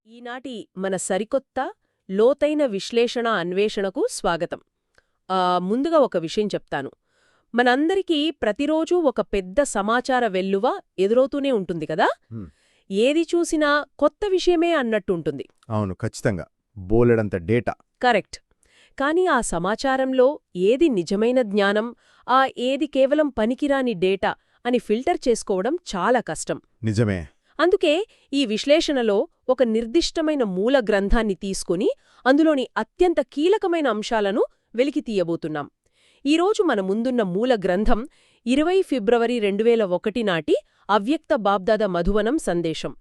ఈనాటి మన సరికొత్త లోతైన విశ్లేషణ అన్వేషణకు స్వాగతం. ముందుగా ఒక విషయం చెప్తాను. మనందరికీ ప్రతిరోజూ ఒక పెద్ద సమాచార వెల్లువ ఎదురవుతూనే ఉంటుంది కదా. హ్మ్. ఏది చూసినా కొత్త విషయమే అన్నట్టుంటుంది. అవును, ఖచ్చితంగా. బోలెడంత డేటా. కరెక్ట్. కాని ఆ సమాచారంలో ఏది నిజమైన జ్ఞానం, ఏది కేవలం పనికిరాని డేటా అని ఫిల్టర్ చేసుకోవడం చాలా కష్టం. నిజమే. అందుకే ఈ విశ్లేషణలో ఒక నిర్దిష్టమైన మూల గ్రంథాన్ని తీసుకుని అందులోని అత్యంత కీలకమైన అంశాలను వెలికితీయబోతున్నాం. ఈరోజు మన ముందున్న మూల గ్రంథం 20 ఫిబ్రవరి 2001 నాటి అవ్యక్త బాబ్దాదా మధువనం సందేశం.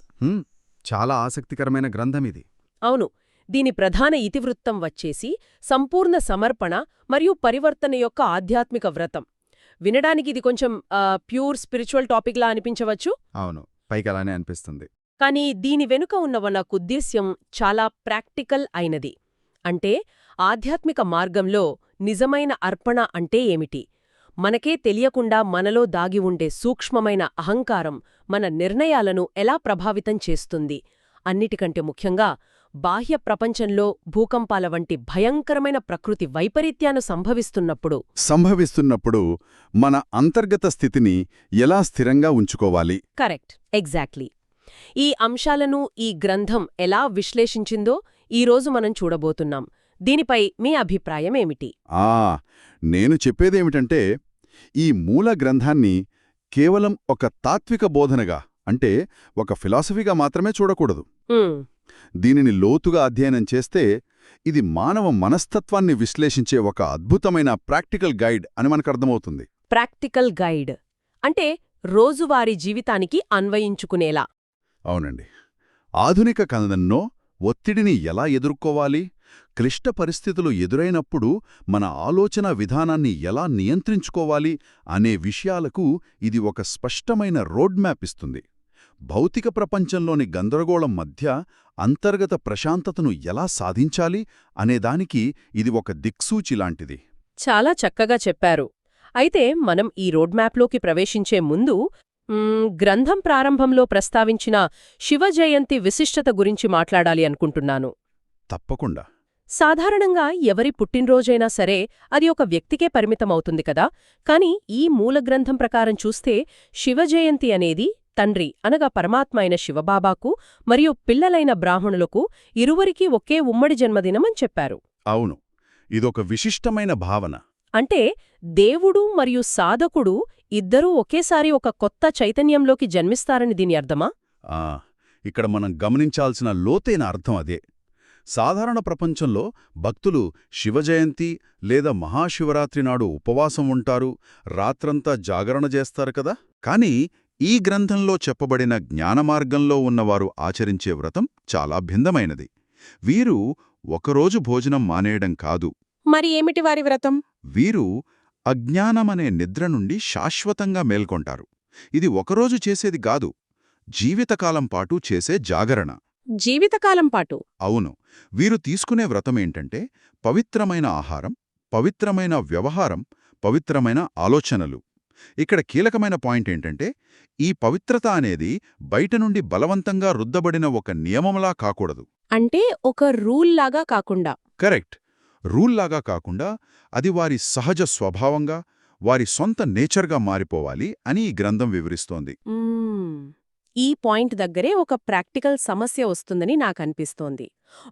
చాలా ఆసక్తికరమైన గ్రంథమిది. అవును. దీని ప్రధాన ఇతివృత్తం వచ్చేసి సంపూర్ణ సమర్పణ మరియు పరివర్తన యొక్క ఆధ్యాత్మిక వ్రతం. వినడానికి ఇది కొంచెం ప్యూర్ స్పిరిచువల్ టాపిక్లా అనిపించవచ్చు. అవును, పైకి అలానే అనిపిస్తుంది. కానీ దీని వెనుక ఉన్న నాకు ఉద్దేశ్యం చాలా ప్రాక్టికల్ అయినది. అంటే ఆధ్యాత్మిక మార్గంలో నిజమైన అర్పణ అంటే ఏమిటి? మనకే తెలియకుండా మనలో దాగి ఉండే సూక్ష్మమైన అహంకారం మన నిర్ణయాలను ఎలా ప్రభావితం చేస్తుంది? అన్నిటికంటే ముఖ్యంగా బాహ్య ప్రపంచంలో భూకంపాల వంటి భయంకరమైన ప్రకృతి వైపరీత్యాలు సంభవిస్తున్నప్పుడు మన అంతర్గత స్థితిని ఎలా స్థిరంగా ఉంచుకోవాలి? Correct, exactly. ఈ అంశాలను ఈ గ్రంథం ఎలా విశ్లేషించిందో ఈరోజు మనం చూడబోతున్నాం. దీనిపై మీ అభిప్రాయం ఏమిటి? నేను చెప్పేదేమిటంటే, ఈ మూల గ్రంథాన్ని కేవలం ఒక తాత్విక బోధనగా, అంటే ఒక ఫిలాసఫీగా మాత్రమే చూడకూడదు. దీనిని లోతుగా అధ్యయనం చేస్తే ఇది మానవ మనస్తత్వాన్ని విశ్లేషించే ఒక అద్భుతమైన ప్రాక్టికల్ గైడ్ అని మనకర్థమవుతుంది. ప్రాక్టికల్ గైడ్ అంటే రోజువారీ జీవితానికి అన్వయించుకునేలా. అవునండి. ఆధునిక కథనంలో ఒత్తిడిని ఎలా ఎదుర్కోవాలి, క్లిష్ట పరిస్థితులు ఎదురైనప్పుడు మన ఆలోచన విధానాన్ని ఎలా నియంత్రించుకోవాలి అనే విషయాలకు ఇది ఒక స్పష్టమైన రోడ్ మ్యాప్ ఇస్తుంది. భౌతిక ప్రపంచంలోని గందరగోళం మధ్య అంతర్గత ప్రశాంతతను ఎలా సాధించాలి అనేదానికి ఇది ఒక దిక్సూచిలాంటిది. చాలా చక్కగా చెప్పారు. అయితే మనం ఈ రోడ్ మ్యాప్లోకి ప్రవేశించే ముందు గ్రంథం ప్రారంభంలో ప్రస్తావించిన శివజయంతి విశిష్టత గురించి మాట్లాడాలి అనుకుంటున్నాను. తప్పకుండా. సాధారణంగా ఎవరి పుట్టినరోజైనా సరే అది ఒక వ్యక్తికే పరిమితమవుతుంది కదా. కాని ఈ మూల గ్రంథం ప్రకారం చూస్తే శివజయంతి అనేది తండ్రి అనగా పరమాత్మ అయిన శివబాబాకు మరియు పిల్లలైన బ్రాహ్మణులకు ఇరువురికీ ఒకే ఉమ్మడి జన్మదినమని చెప్పారు. అవును, ఇదొక విశిష్టమైన భావన. అంటే దేవుడు మరియు సాధకుడు ఇద్దరూ ఒకేసారి ఒక కొత్త చైతన్యంలోకి జన్మిస్తారని దీని అర్థమా? ఇక్కడ మనం గమనించాల్సిన లోతైన అర్థం అదే. సాధారణ ప్రపంచంలో భక్తులు శివజయంతి లేదా మహాశివరాత్రి నాడు ఉపవాసం ఉంటారు, రాత్రంతా జాగరణ చేస్తారు కదా. కానీ ఈ గ్రంథంలో చెప్పబడిన జ్ఞానమార్గంలో ఉన్నవారు ఆచరించే వ్రతం చాలా భిన్నమైనది. వీరు ఒకరోజు భోజనం మానేయడం కాదు. మరి ఏమిటి వారి వ్రతం? వీరు అజ్ఞానమనే నిద్ర నుండి శాశ్వతంగా మేల్కొంటారు. ఇది ఒకరోజు చేసేది కాదు, జీవితకాలం పాటు చేసే జాగరణ. జీవితకాలం పాటు? అవును. వీరు తీసుకునే వ్రతమేంటంటే పవిత్రమైన ఆహారం, పవిత్రమైన వ్యవహారం, పవిత్రమైన ఆలోచనలు. ఇక్కడ కీలకమైన పాయింట్ ఏంటంటే ఈ పవిత్రత అనేది బయట నుండి బలవంతంగా రుద్దబడిన ఒక నియమంలా కాకూడదు. అంటే ఒక రూల్లాగా కాకుండా. కరెక్ట్. రూల్లాగా కాకుండా అది వారి సహజ స్వభావంగా, వారి సొంత నేచర్గా మారిపోవాలి అని ఈ గ్రంథం వివరిస్తోంది. ఈ పాయింట్ దగ్గరే ఒక ప్రాక్టికల్ సమస్య వస్తుందని నాకనిపిస్తోంది.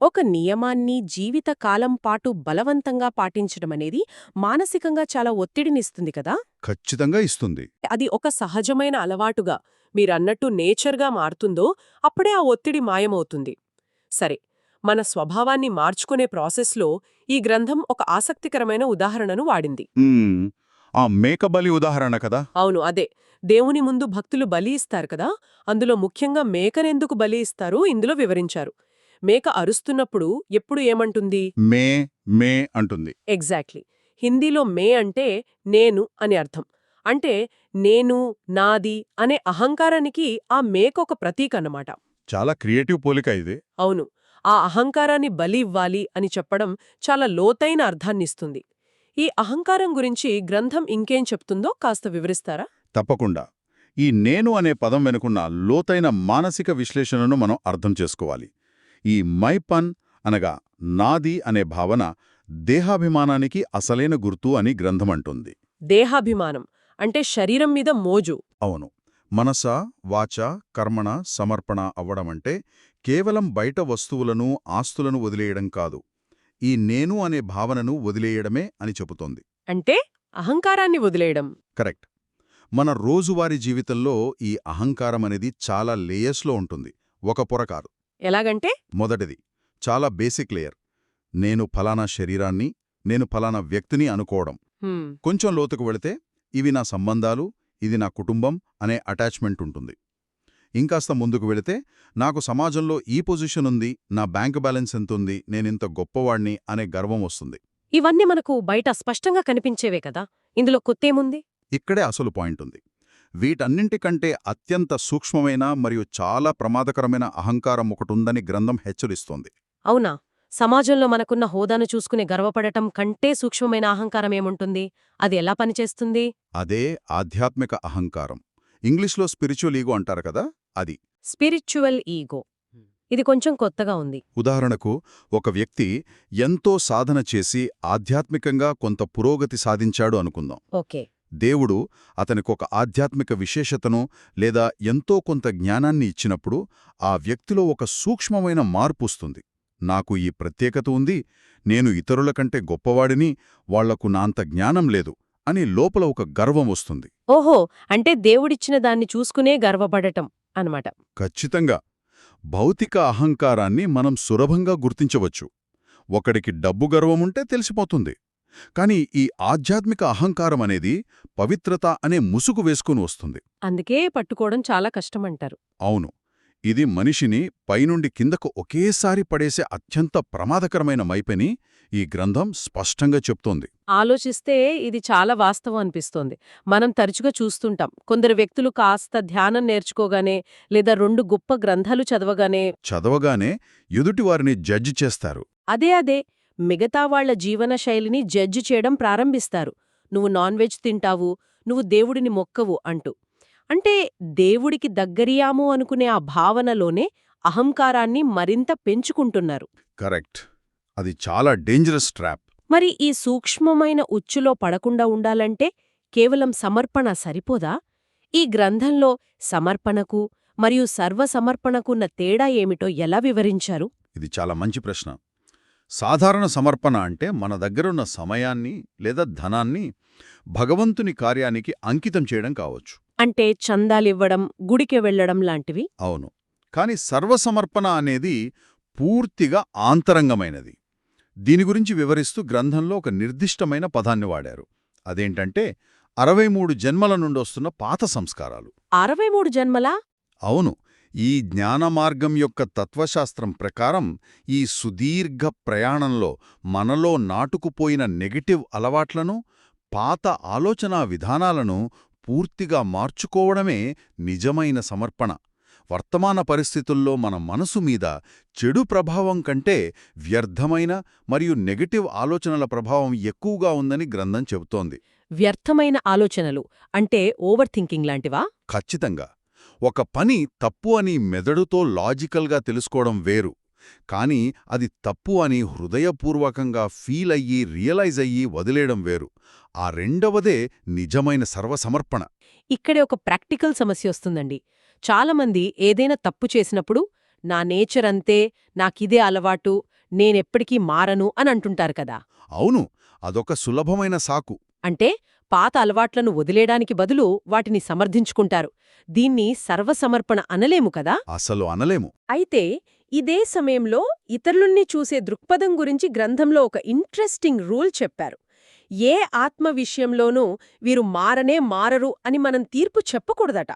ఒక నియమాన్ని జీవితకాలం పాటు బలవంతంగా పాటించడమనేది మానసికంగా చాలా ఒత్తిడినిస్తుంది కదా. ఖచ్చితంగా ఇస్తుంది. అది ఒక సహజమైన అలవాటుగా, మీరన్నట్టు నేచర్గా మారుతుందో అప్పుడే ఆ ఒత్తిడి మాయమవుతుంది. సరే, మన స్వభావాన్ని మార్చుకునే ప్రాసెస్లో ఈ గ్రంథం ఒక ఆసక్తికరమైన ఉదాహరణను వాడింది. ఆ మేకబలి ఉదాహరణ కదా. అవును, అదే. దేవుని ముందు భక్తులు బలి ఇస్తారు కదా, అందులో ముఖ్యంగా మేకనెందుకు బలి ఇస్తారో ఇందులో వివరించారు. మేక అరుస్తున్నప్పుడు ఎప్పుడు ఏమంటుంది? మే మే అంటుంది. ఎగ్జాక్ట్లీ. హిందీలో మే అంటే నేను అని అర్థం. అంటే నేను, నాది అనే అహంకారానికి ఆ మేక ఒక ప్రతీక అన్నమాట. చాలా క్రియేటివ్ పోలిక ఇది. అవును. ఆ అహంకారాన్ని బలి ఇవ్వాలి అని చెప్పడం చాలా లోతైన అర్థాన్నిస్తుంది. ఈ అహంకారం గురించి గ్రంథం ఇంకేం చెప్తుందో కాస్త వివరిస్తారా? తప్పకుండా. ఈ నేను అనే పదం వెనుకున్న లోతైన మానసిక విశ్లేషణను మనం అర్థం చేసుకోవాలి. ఈ మైపన్ అనగా నాది అనే భావన దేహాభిమానానికి అసలైన గుర్తు అని గ్రంథమంటుంది. దేహాభిమానం అంటే శరీరం మీద మోజు. అవును. మనస, వాచ, కర్మణ సమర్పణ అవ్వడమంటే కేవలం బయట వస్తువులను, ఆస్తులను వదిలేయడం కాదు. ఈ నేను అనే భావనను వదిలేయడమే అని చెబుతోంది. అంటే అహంకారాన్ని వదిలేయడం. కరెక్ట్. మన రోజువారీ జీవితంలో ఈ అహంకారమనేది చాలా లేయర్స్లో ఉంటుంది, ఒక పొర కాదు. ఎలాగంటే మొదటిది చాలా బేసిక్ లేయర్. నేను ఫలానా శరీరాన్ని, నేను ఫలానా వ్యక్తిని అనుకోవడం. హ్మ్, కొంచెం లోతుకు వెళితే ఇవి నా సంబంధాలు, ఇది నా కుటుంబం అనే అటాచ్మెంట్ ఉంటుంది. ఇంకాస్త ముందుకు వెళితే నాకు సమాజంలో ఈ పొజిషన్ ఉంది, నా బ్యాంకు బ్యాలెన్స్ ఎంతుంది, నేనింత గొప్పవాణ్ణి అనే గర్వం వస్తుంది. ఇవన్నీ మనకు బయట స్పష్టంగా కనిపించేవే కదా, ఇందులో కొత్తేముంది? ఇక్కడే అసలు పాయింట్ ఉంది. వీటన్నింటికంటే అత్యంత సూక్ష్మమైన మరియు చాలా ప్రమాదకరమైన అహంకారం ఒకటుందని గ్రంథం హెచ్చరిస్తోంది. అవునా? సమాజంలో మనకున్న హోదాను చూసుకుని గర్వపడటం కంటే సూక్ష్మమైన అహంకారం ఏముంటుంది? అది ఎలా పనిచేస్తుంది? అదే ఆధ్యాత్మిక అహంకారం. ఇంగ్లీష్లో స్పిరిచువల్ ఈగో అంటారు కదా, అది. Spiritual ego. ఇది కొంచెం కొత్తగా ఉంది. ఉదాహరణకు, ఒక వ్యక్తి ఎంతో సాధన చేసి ఆధ్యాత్మికంగా కొంత పురోగతి సాధించాడు అనుకుందాం. ఓకే. దేవుడు అతనికొక ఆధ్యాత్మిక విశేషతను లేదా ఎంతో కొంత జ్ఞానాన్ని ఇచ్చినప్పుడు ఆ వ్యక్తిలో ఒక సూక్ష్మమైన మార్పు వస్తుంది. నాకు ఈ ప్రత్యేకత ఉంది, నేను ఇతరుల కంటే గొప్పవాడిని, వాళ్లకు నాంత జ్ఞానం లేదు అని లోపల ఒక గర్వం వస్తుంది. ఓహో, అంటే దేవుడిచ్చిన దాన్ని చూసుకునే గర్వపడటం అన్నమాట. ఖచ్చితంగా. భౌతిక అహంకారాన్ని మనం సులభంగా గుర్తించవచ్చు. ఒకడికి డబ్బు గర్వముంటే తెలిసిపోతుంది. కాని ఈ ఆధ్యాత్మిక అహంకారం అనేది పవిత్రత అనే ముసుగు వేసుకుని వస్తుంది. అందుకే పట్టుకోవడం చాలా కష్టమంటారు. అవును. ఇది మనిషిని పైనుండి కిందకు ఒకేసారి పడేసే అత్యంత ప్రమాదకరమైన మైపని ఈ గ్రంథం స్పష్టంగా చెప్తోంది. ఆలోచిస్తే ఇది చాలా వాస్తవం అనిపిస్తోంది. మనం తరచుగా చూస్తుంటాం, కొందరు వ్యక్తులు కాస్త ధ్యానం నేర్చుకోగానే లేదా 2 గొప్ప గ్రంథాలు చదవగానే ఎదుటివారిని జడ్జి చేస్తారు. అదే మిగతా వాళ్ల జీవన శైలిని జడ్జి చేయడం ప్రారంభిస్తారు. నువ్వు నాన్ వెజ్ తింటావు, నువ్వు దేవుడిని మొక్కవు అంటూ. అంటే దేవుడికి దగ్గరియాము అనుకునే ఆ భావనలోనే అహంకారాన్ని మరింత పెంచుకుంటున్నారు. కరెక్ట్. అది చాలా డేంజరస్ ట్రాప్. మరి ఈ సూక్ష్మమైన ఉచ్చులో పడకుండా ఉండాలంటే కేవలం సమర్పణ సరిపోదా? ఈ గ్రంథంలో సమర్పణకు మరియు సర్వసమర్పణకున్న తేడా ఏమిటో ఎలా వివరించారు? ఇది చాలా మంచి ప్రశ్న. సాధారణ సమర్పణ అంటే మన దగ్గరున్న సమయాన్ని లేదా ధనాన్ని భగవంతుని కార్యానికి అంకితం చేయడం కావచ్చు. అంటే చందాలివ్వడం, గుడికి వెళ్లడం లాంటివి. అవును. కాని సర్వసమర్పణ అనేది పూర్తిగా ఆంతరంగమైనది. దీని గురించి వివరిస్తూ గ్రంథంలో ఒక నిర్దిష్టమైన పదాన్ని వాడారు. అదేంటంటే 63 జన్మల నుండొస్తున్న పాత సంస్కారాలు. 63 జన్మలా? అవును. ఈ జ్ఞానమార్గం యొక్క తత్వశాస్త్రం ప్రకారం ఈ సుదీర్ఘ ప్రయాణంలో మనలో నాటుకుపోయిన నెగటివ్ అలవాట్లను, పాత ఆలోచనా విధానాలను పూర్తిగా మార్చుకోవడమే నిజమైన సమర్పణ. వర్తమాన పరిస్థితుల్లో మన మనసు మీద చెడు ప్రభావం కంటే వ్యర్థమైన మరియు నెగటివ్ ఆలోచనల ప్రభావం ఎక్కువగా ఉందని గ్రంథం చెబుతోంది. వ్యర్థమైన ఆలోచనలు అంటే ఓవర్ థింకింగ్ లాంటివా? ఖచ్చితంగా. ఒక పని తప్పు అని మెదడుతో లాజికల్గా తెలుసుకోవడం వేరు, కానీ అది తప్పు అని హృదయపూర్వకంగా ఫీల్ అయ్యి రియలైజ్ అయ్యి వదిలేయడం వేరు. ఆ రెండవదే నిజమైన సర్వసమర్పణ. ఇక్కడే ఒక ప్రాక్టికల్ సమస్య వస్తుందండి. చాలామంది ఏదైనా తప్పు చేసినప్పుడు నా నేచర్ అంతే, నాకిదే అలవాటు, నేనెప్పటికీ మారను అని అంటుంటారు కదా. అవును, అదొక సులభమైన సాకు. అంటే పాత అలవాట్లను వదిలేయడానికి బదులు వాటిని సమర్థించుకుంటారు. దీన్ని సర్వసమర్పణ అనలేము కదా. అసలు అనలేము. అయితే ఇదే సమయంలో ఇతరుల్ని చూసే దృక్పథం గురించి గ్రంథంలో ఒక ఇంట్రెస్టింగ్ రూల్ చెప్పారు. ఏ ఆత్మ విషయంలోనూ వీరు మారరు అని మనం తీర్పు చెప్పకూడదట.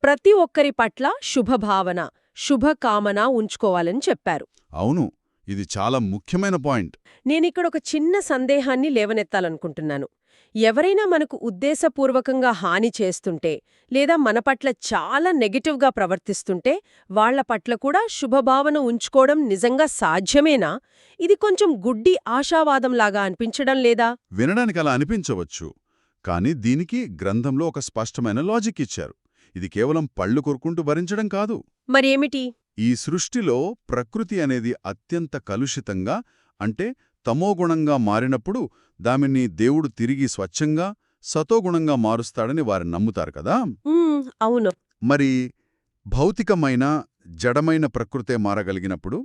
ప్రతి ఒక్కరి పట్ల శుభభావన, శుభకామన ఉంచుకోవాలని చెప్పారు. అవును, ఇది చాలా ముఖ్యమైన పాయింట్. నేనిక్కడ ఒక చిన్న సందేహాన్ని లేవనెత్తాలనుకుంటున్నాను. ఎవరైనా మనకు ఉద్దేశపూర్వకంగా హాని చేస్తుంటే లేదా మన పట్ల చాలా నెగటివ్గా ప్రవర్తిస్తుంటే వాళ్ల పట్ల కూడా శుభభావన ఉంచుకోవడం నిజంగా సాధ్యమేనా? ఇది కొంచెం గుడ్డి ఆశావాదంలాగా అనిపించడం లేదా? వినడానికి అలా అనిపించవచ్చు, కానీ దీనికి గ్రంథంలో ఒక స్పష్టమైన లాజిక్ ఇచ్చారు. ఇది కేవలం పళ్ళు కొరుకుంటూ భరించడం కాదు. మరేమిటి? ఈ సృష్టిలో ప్రకృతి అనేది అత్యంత కలుషితంగా అంటే తమోగుణంగా మారినప్పుడు దానిని దేవుడు తిరిగి స్వచ్ఛంగా సతోగుణంగా మారుస్తాడని వారు నమ్ముతారు కదా. అవును. మరి భౌతికమైన జడమైన ప్రకృతే మారగలిగినప్పుడు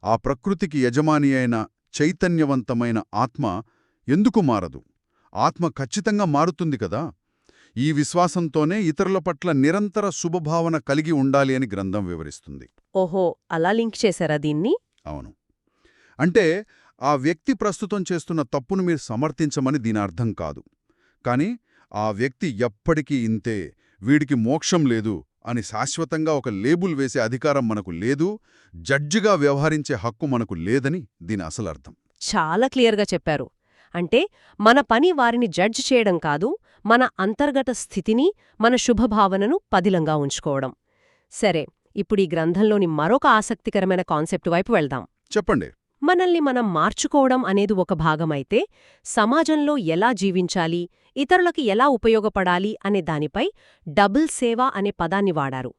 ఆ ప్రకృతికి యజమాని అయిన చైతన్యవంతమైన ఆత్మ ఎందుకు మారదు? ఆత్మ ఖచ్చితంగా మారుతుంది కదా. ఈ విశ్వాసంతోనే ఇతరుల పట్ల నిరంతర శుభభావన కలిగి ఉండాలి అని గ్రంథం వివరిస్తుంది. ఓహో, అలా లింక్ చేశారా దీన్ని? అవును. అంటే ఆ వ్యక్తి ప్రస్తుతం చేస్తున్న తప్పును మీరు సమర్థించమని దీని అర్థం కాదు. కాని ఆ వ్యక్తి ఎప్పటికీ ఇంతే, వీడికి మోక్షం లేదు అని శాశ్వతంగా ఒక లేబుల్ వేసే అధికారం మనకు లేదు, జడ్జిగా వ్యవహరించే హక్కు మనకు లేదని దీని అసలర్థం. చాలా క్లియర్గా చెప్పారు. అంటే మన పని వారిని జడ్జ్ చేయడం కాదు, మన అంతర్గత స్థితిని, మన శుభభావనను పదిలంగా ఉంచుకోవడం. సరే, ఇప్పుడు ఈ గ్రంథంలోని మరొక ఆసక్తికరమైన కాన్సెప్ట్ వైపు వెళ్దాం. చెప్పండి. మనల్ని మనం మార్చుకోవడం అనేది ఒక భాగమైతే, సమాజంలో ఎలా జీవించాలి, ఇతరులకి ఎలా ఉపయోగపడాలి అనే దానిపై డబుల్ సేవ అనే పదాన్ని వాడారు.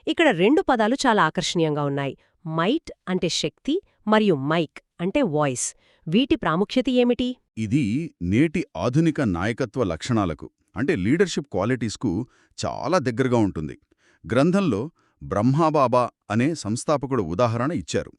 ఇక్కడ 2 పదాలు చాలా ఆకర్షణీయంగా ఉన్నాయి. మైట్ అంటే శక్తి మరియు మైక్ అంటే వాయిస్. వీటి ప్రాముఖ్యత ఏమిటి? ఇది నేటి ఆధునిక నాయకత్వ లక్షణాలకు అంటే లీడర్షిప్ క్వాలిటీస్కు చాలా దగ్గరగా ఉంటుంది. గ్రంథంలో బ్రహ్మాబాబా అనే సంస్థాపకుడు ఉదాహరణ ఇచ్చారు.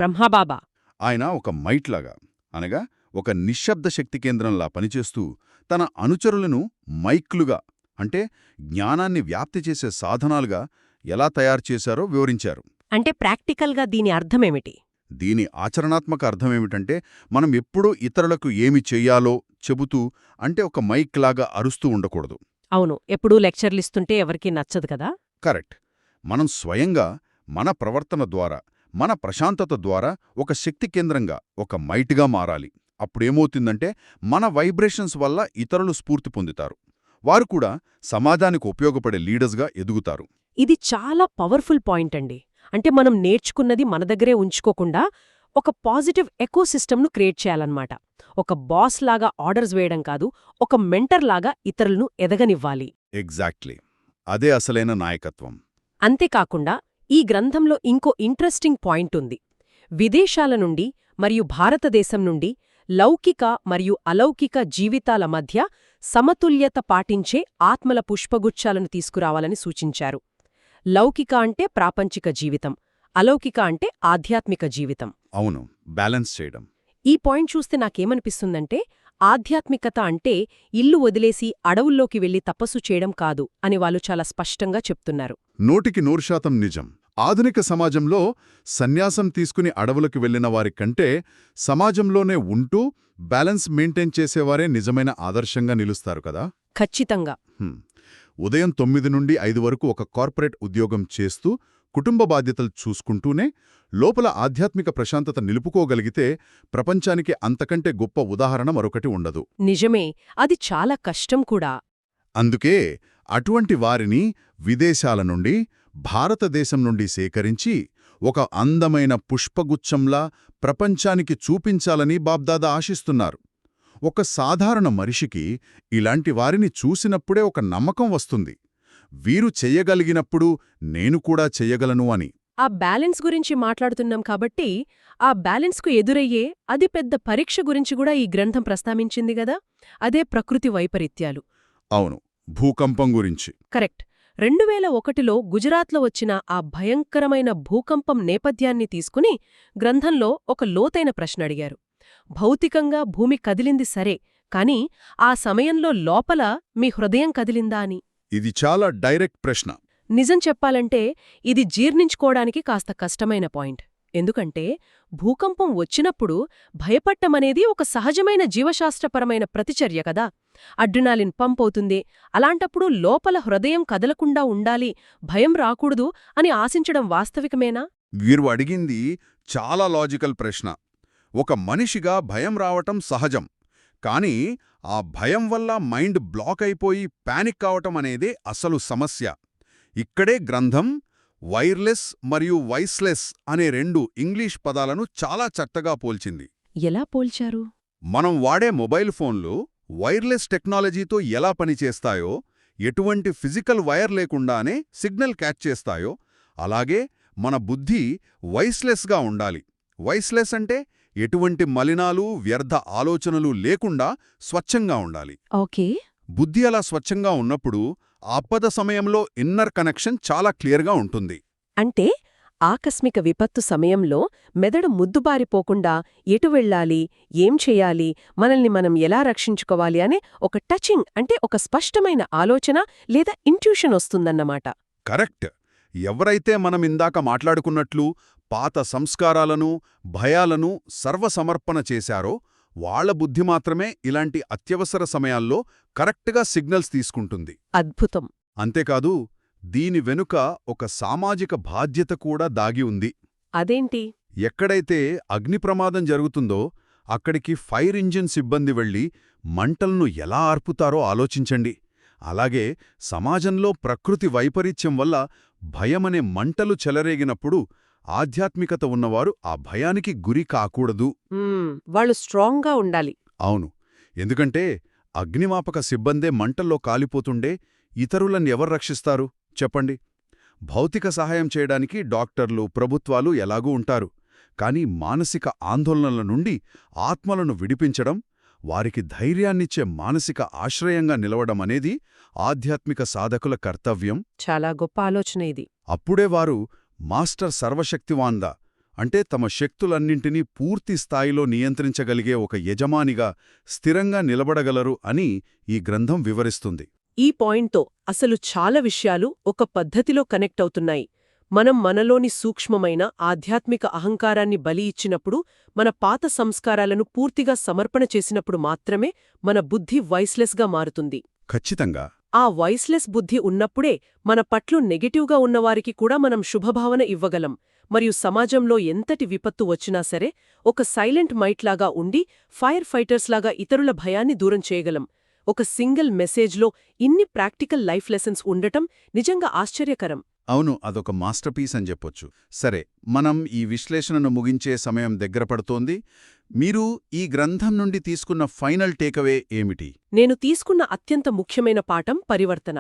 బ్రహ్మబాబా. ఆయన ఒక మైట్లాగా అనగా ఒక నిశ్శబ్ద శక్తి కేంద్రంలా పనిచేస్తూ తన అనుచరులను మైక్లుగా అంటే జ్ఞానాన్ని వ్యాప్తి చేసే సాధనాలుగా ఎలా తయారుచేశారో వివరించారు. అంటే ప్రాక్టికల్గా దీని అర్థమేమిటి? దీని ఆచరణాత్మక అర్థమేమిటంటే మనం ఎప్పుడూ ఇతరులకు ఏమి చెయ్యాలో చెబుతూ అంటే ఒక మైక్ లాగా అరుస్తూ ఉండకూడదు. అవును, ఎప్పుడూ లెక్చర్లిస్తుంటే ఎవరికీ నచ్చదు కదా. కరెక్ట్. మనం స్వయంగా మన ప్రవర్తన ద్వారా, మన ప్రశాంతత ద్వారా ఒక శక్తి కేంద్రంగా, ఒక మైట్గా మారాలి. అప్పుడేమవుతుందంటే మన వైబ్రేషన్స్ వల్ల ఇతరులు స్ఫూర్తి పొందుతారు. వారు కూడా సమాజానికి ఉపయోగపడే లీడర్స్గా ఎదుగుతారు. ఇది చాలా పవర్ఫుల్ పాయింట్ అండి. అంటే మనం నేర్చుకున్నది మన దగ్గరే ఉంచుకోకుండా ఒక పాజిటివ్ ఎకోసిస్టమ్ను క్రియేట్ చేయాలన్నమాట. ఒక బాస్ లాగా ఆర్డర్స్ వేయడం కాదు, ఒక మెంటర్ లాగా ఇతరులను ఎదగనివ్వాలి. ఎగ్జాక్ట్లీ. అదే అసలైన నాయకత్వం. అంతేకాకుండా ఈ గ్రంథంలో ఇంకో ఇంట్రెస్టింగ్ పాయింట్ ఉంది. విదేశాల నుండి మరియు భారతదేశం నుండి లౌకిక మరియు అలౌకిక జీవితాల మధ్య సమతుల్యత పాటించే ఆత్మల పుష్పగుచ్చాలను తీసుకురావాలని సూచించారు. లౌకిక అంటే ప్రాపంచిక జీవితం, అలౌకిక అంటే ఆధ్యాత్మిక జీవితం. అవును, బ్యాలెన్స్ చేయడం. ఈ పాయింట్ చూస్తే నాకేమనిపిస్తుందంటే, ఆధ్యాత్మికత అంటే ఇల్లు వదిలేసి అడవుల్లోకి వెళ్లి తపస్సు చేయడం కాదు అని వాళ్ళు చాలా స్పష్టంగా చెప్తున్నారు. 100% నిజం. ఆధునిక సమాజంలో సన్యాసం తీసుకుని అడవులకు వెళ్లిన వారి కంటే సమాజంలోనే ఉంటూ బ్యాలెన్స్ మెయింటైన్ చేసేవారే నిజమైన ఆదర్శంగా నిలుస్తారు కదా. ఖచ్చితంగా. ఉదయం 9 నుండి 5 వరకు ఒక కార్పొరేట్ ఉద్యోగం చేస్తూ కుటుంబ బాధ్యతలు చూసుకుంటూనే లోపల ఆధ్యాత్మిక ప్రశాంతత నిలుపుకోగలిగితే ప్రపంచానికి అంతకంటే గొప్ప ఉదాహరణ మరొకటి ఉండదు. నిజమే, అది చాలా కష్టం కూడా. అందుకే అటువంటి వారిని విదేశాల నుండి, భారతదేశం నుండి సేకరించి ఒక అందమైన పుష్పగుచ్చంలా ప్రపంచానికి చూపించాలని బాబ్దాదా ఆశిస్తున్నారు. ఒక సాధారణ మనిషికి ఇలాంటి వారిని చూసినప్పుడే ఒక నమ్మకం వస్తుంది, వీరు చెయ్యగలిగినప్పుడు నేను కూడా చెయ్యగలను అని. ఆ బ్యాలెన్స్ గురించి మాట్లాడుతున్నాం కాబట్టి, ఆ బ్యాలెన్స్కు ఎదురయ్యే అది పెద్ద పరీక్ష గురించి కూడా ఈ గ్రంథం ప్రస్తావించింది గదా. అదే ప్రకృతి వైపరీత్యాలు. అవును, భూకంపం గురించి. కరెక్ట్. 2001లో గుజరాత్లో వచ్చిన ఆ భయంకరమైన భూకంపం నేపథ్యాన్ని తీసుకుని గ్రంథంలో ఒక లోతైన ప్రశ్న అడిగారు. భౌతికంగా భూమి కదిలింది సరే, కాని ఆ సమయంలో లోపల మీ హృదయం కదిలిందా అని. ఇది చాలా డైరెక్ట్ ప్రశ్న. నిజం చెప్పాలంటే ఇది జీర్ణించుకోవడానికి కాస్త కష్టమైన పాయింట్. ఎందుకంటే భూకంపం వచ్చినప్పుడు భయపట్టమనేది ఒక సహజమైన జీవశాస్త్రపరమైన ప్రతిచర్య కదా. అడ్రినాలిన్ పంప్ అవుతుంది. అలాంటప్పుడు లోపల హృదయం కదలకుండా ఉండాలి, భయం రాకూడదు అని ఆశించడం వాస్తవికమేనా? వీరు అడిగింది చాలా లాజికల్ ప్రశ్న. ఒక మనిషిగా భయం రావటం సహజం, కానీ ఆ భయం వల్ల మైండ్ బ్లాక్ అయిపోయి పానిక్ కావటం అనేదే అసలు సమస్య. ఇక్కడే గ్రంథం వైర్లెస్ మరియు వాయిస్లెస్ అనే 2 ఇంగ్లీష్ పదాలను చాలా చక్కగా పోల్చింది. ఎలా పోల్చారు? మనం వాడే మొబైల్ ఫోన్లు వైర్లెస్ టెక్నాలజీతో ఎలా పనిచేస్తాయో, ఎటువంటి ఫిజికల్ వైర్ లేకుండానే సిగ్నల్ క్యాచ్ చేస్తాయో, అలాగే మన బుద్ధి వైస్లెస్గా ఉండాలి. వైస్లెస్ అంటే ఎటువంటి మలినాలు, వ్యర్థ ఆలోచనలు లేకుండా స్వచ్ఛంగా ఉండాలి. ఓకే. బుద్ధి అలా స్వచ్ఛంగా ఉన్నప్పుడు ఆపద సమయంలో ఇన్నర్ కనెక్షన్ చాలా క్లియర్గా ఉంటుంది. అంటే ఆకస్మిక విపత్తు సమయంలో మెదడు ముద్దుబారిపోకుండా ఎటు వెళ్ళాలి, ఏం చెయ్యాలి, మనల్ని మనం ఎలా రక్షించుకోవాలి అనే ఒక టచింగ్ అంటే ఒక స్పష్టమైన ఆలోచన లేదా ఇంట్యూషన్ వస్తుందన్నమాట. కరెక్ట్. ఎవరైతే మనం ఇందాక మాట్లాడుకున్నట్లు పాత సంస్కారాలను, భయాలను సర్వసమర్పణ చేశారో వాళ్ల బుద్ధి మాత్రమే ఇలాంటి అత్యవసర సమయాల్లో కరెక్ట్గా సిగ్నల్స్ తీసుకుంటుంది. అద్భుతం. అంతేకాదు, దీని వెనుక ఒక సామాజిక బాధ్యత కూడా దాగి ఉంది. అదేంటి? ఎక్కడైతే అగ్ని ప్రమాదం జరుగుతుందో అక్కడికి ఫైర్ ఇంజిన్ సిబ్బంది వెళ్లి మంటలను ఎలా ఆర్పుతారో ఆలోచించండి. అలాగే సమాజంలో ప్రకృతి వైపరీత్యం వల్ల భయమనే మంటలు చెలరేగినప్పుడు ఆధ్యాత్మికత ఉన్నవారు ఆ భయానికి గురి కాకూడదు. వాళ్ళు స్ట్రాంగ్గా ఉండాలి. అవును. ఎందుకంటే అగ్నిమాపక సిబ్బందే మంటల్లో కాలిపోతుండే ఇతరులను ఎవరు రక్షిస్తారు చెప్పండి. భౌతిక సహాయం చేయడానికి డాక్టర్లు, ప్రభుత్వాలు ఎలాగూ ఉంటారు. కాని మానసిక ఆందోళనల నుండి ఆత్మలను విడిపించడం, వారికి ధైర్యాన్నిచ్చే మానసిక ఆశ్రయంగా నిలవడం అనేది ఆధ్యాత్మిక సాధకుల కర్తవ్యం. చాలా గొప్ప ఆలోచన ఇది. అప్పుడే వారు మాస్టర్ సర్వశక్తివాంద అంటే తమ శక్తులన్నింటినీ పూర్తి స్థాయిలో నియంత్రించగలిగే ఒక యజమానిగా స్థిరంగా నిలబడగలరు అని ఈ గ్రంథం వివరిస్తుంది. ఈ పాయింట్తో అసలు చాలా విషయాలు ఒక పద్ధతిలో కనెక్ట్ అవుతున్నాయి. మనం మనలోని సూక్ష్మమైన ఆధ్యాత్మిక అహంకారాన్ని బలి ఇచ్చినప్పుడు, మన పాత సంస్కారాలను పూర్తిగా సమర్పణ చేసినప్పుడు మాత్రమే మన బుద్ధి వైస్లెస్గా మారుతుంది. ఖచ్చితంగా. ఆ వైస్లెస్ బుద్ధి ఉన్నప్పుడే మన పట్ల నెగటివ్గా ఉన్నవారికి కూడా మనం శుభభావన ఇవ్వగలం. మరియు సమాజంలో ఎంతటి విపత్తు వచ్చినా సరే ఒక సైలెంట్ మైట్లాగా ఉండి ఫైర్ ఫైటర్స్లాగా ఇతరుల భయాన్ని దూరం చేయగలం. ఒక సింగిల్ మెసేజ్లో ఇన్ని ప్రాక్టికల్ లైఫ్ లెసన్స్ ఉండటం నిజంగా ఆశ్చర్యకరం. అవును, అదొక మాస్టర్పీస్ అని చెప్పొచ్చు. సరే, మనం ఈ విశ్లేషణను ముగించే సమయం దగ్గర పడుతోంది. మీరు ఈ గ్రంథం నుండి తీసుకున్న ఫైనల్ టేకవే ఏమిటి? నేను తీసుకున్న అత్యంత ముఖ్యమైన పాఠం పరివర్తన.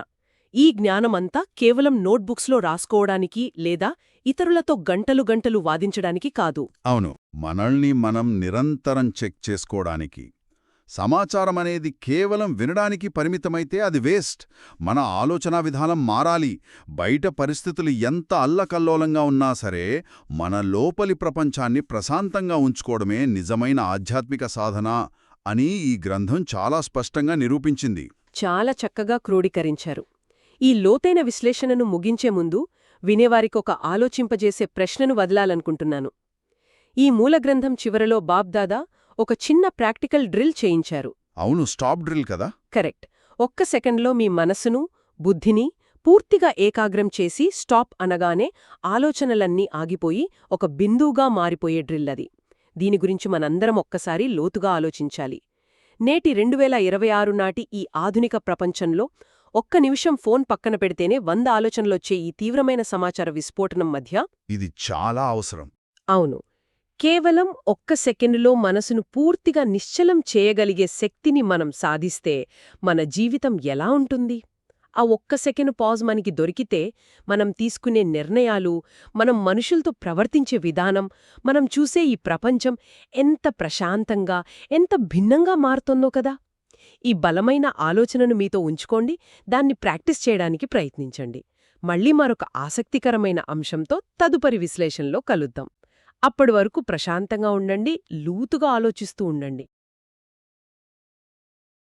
ఈ జ్ఞానమంతా కేవలం నోట్బుక్స్లో రాసుకోవడానికి లేదా ఇతరులతో గంటలు గంటలు వాదించడానికి కాదు. అవును, మనల్ని మనం నిరంతరం చెక్ చేసుకోవడానికి. సమాచారమనేది కేవలం వినడానికి పరిమితమైతే అది వేస్ట్. మన ఆలోచనా విధానం మారాలి. బయట పరిస్థితులు ఎంత అల్లకల్లోలంగా ఉన్నా సరే మన లోపలి ప్రపంచాన్ని ప్రశాంతంగా ఉంచుకోవడమే నిజమైన ఆధ్యాత్మిక సాధన అని ఈ గ్రంథం చాలా స్పష్టంగా నిరూపించింది. చాలా చక్కగా క్రోడీకరించారు. ఈ లోతైన విశ్లేషణను ముగించే ముందు వినేవారికొక ఆలోచింపజేసే ప్రశ్నను వదలాలనుకుంటున్నాను. ఈ మూలగ్రంథం చివరలో బాబ్దాదా ఒక చిన్న ప్రాక్టికల్ డ్రిల్ చేయించారు. అవును, స్టాప్ డ్రిల్ కదా. కరెక్ట్. ఒక్క సెకండ్లో మీ మనసును, బుద్ధిని పూర్తిగా ఏకాగ్రం చేసి స్టాప్ అనగానే ఆలోచనలన్నీ ఆగిపోయి ఒక బిందువుగా మారిపోయే డ్రిల్ అది. దీని గురించి మనందరం ఒక్కసారి లోతుగా ఆలోచించాలి. నేటి 2026 నాటి ఈ ఆధునిక ప్రపంచంలో ఒక్క నిమిషం ఫోన్ పక్కన పెడితేనే 100 ఆలోచనలొచ్చే ఈ తీవ్రమైన సమాచార విస్ఫోటనం మధ్య ఇది చాలా అవసరం. అవును, కేవలం ఒక్క సెకండులో మనసును పూర్తిగా నిశ్చలం చేయగలిగే శక్తిని మనం సాధిస్తే మన జీవితం ఎలా ఉంటుంది? ఆ ఒక్క సెకండు పాజ్ మనకి దొరికితే మనం తీసుకునే నిర్ణయాలు, మనం మనుషులతో ప్రవర్తించే విధానం, మనం చూసే ఈ ప్రపంచం ఎంత ప్రశాంతంగా, ఎంత భిన్నంగా మారుతుందో కదా. ఈ బలమైన ఆలోచనను మీతో ఉంచుకోండి, దాన్ని ప్రాక్టీస్ చేయడానికి ప్రయత్నించండి. మళ్ళీ మరొక ఆసక్తికరమైన అంశంతో తదుపరి విశ్లేషణలో కలుద్దాం. అప్పటి వరకు ప్రశాంతంగా ఉండండి, లూతుగా ఆలోచిస్తూ ఉండండి.